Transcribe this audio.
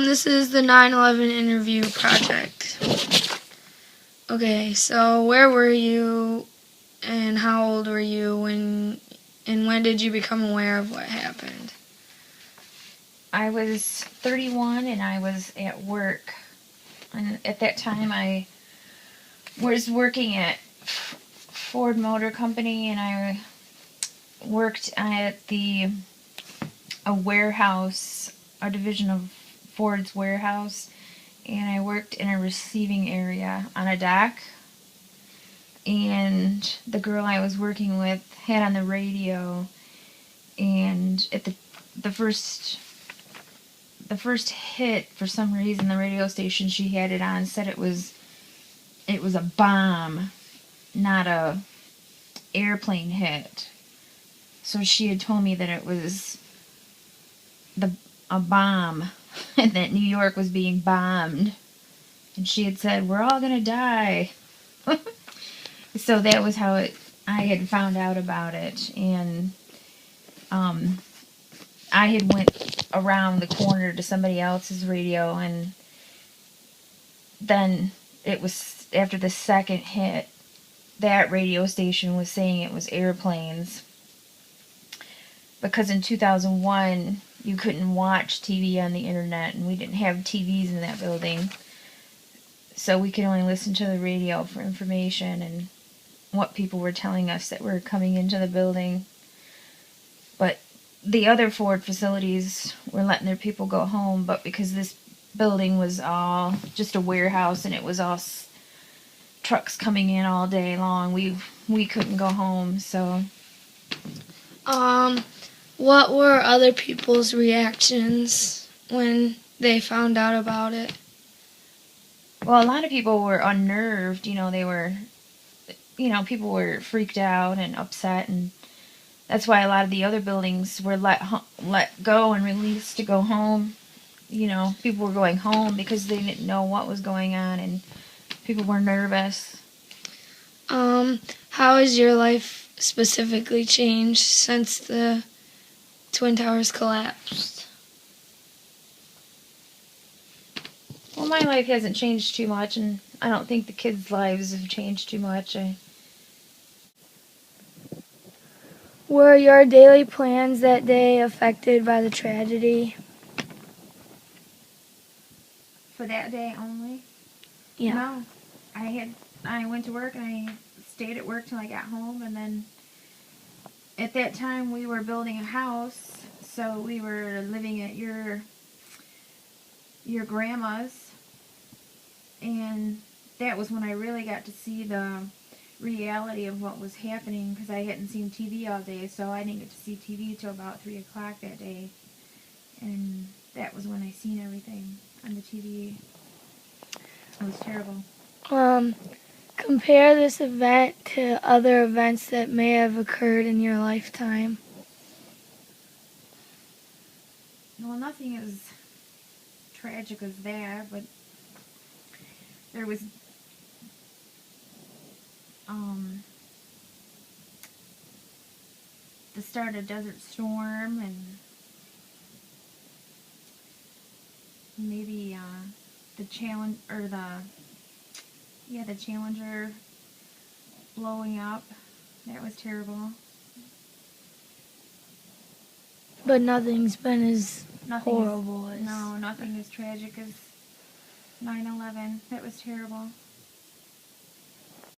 This is the 9/11 interview project. Okay, so where were you and how old were you and when did you become aware of what happened? I was 31 and I was at work. And at that time I was working at Ford Motor Company, and I worked at a warehouse, a division of Ford's warehouse, and I worked in a receiving area on a dock. And the girl I was working with had on the radio, and at the first hit, for some reason the radio station she had it on said it was a bomb, not a airplane hit. So she had told me that it was a bomb and that New York was being bombed. And she had said, "We're all gonna die." So that was how I had found out about it. And I had went around the corner to somebody else's radio, and then it was after the second hit, that radio station was saying it was airplanes. Because in 2001, you couldn't watch TV on the internet, and we didn't have TVs in that building. So we could only listen to the radio for information and what people were telling us that were coming into the building. But the other Ford facilities were letting their people go home, but because this building was all just a warehouse and it was all trucks coming in all day long, we couldn't go home. So What were other people's reactions when they found out about it? well, a lot of people were unnerved. They were, people were freaked out and upset, and that's why a lot of the other buildings were let go and released to go home. People were going home because they didn't know what was going on, and people were nervous. How has your life specifically changed since the Twin Towers collapsed? Well, my life hasn't changed too much, and I don't think the kids' lives have changed too much. Were your daily plans that day affected by the tragedy? For that day only? Yeah. No. I went to work and I stayed at work till I got home, and then at that time we were building a house, so we were living at your grandma's, and that was when I really got to see the reality of what was happening, because I hadn't seen TV all day, so I didn't get to see TV till about 3 o'clock that day, and that was when I seen everything on the TV. It was terrible. Compare this event to other events that may have occurred in your lifetime. Well, nothing as tragic as that, but there was the start of Desert Storm, and maybe the Challenger blowing up. That was terrible. But nothing's been as horrible as... No, nothing as tragic as 9/11. That was terrible.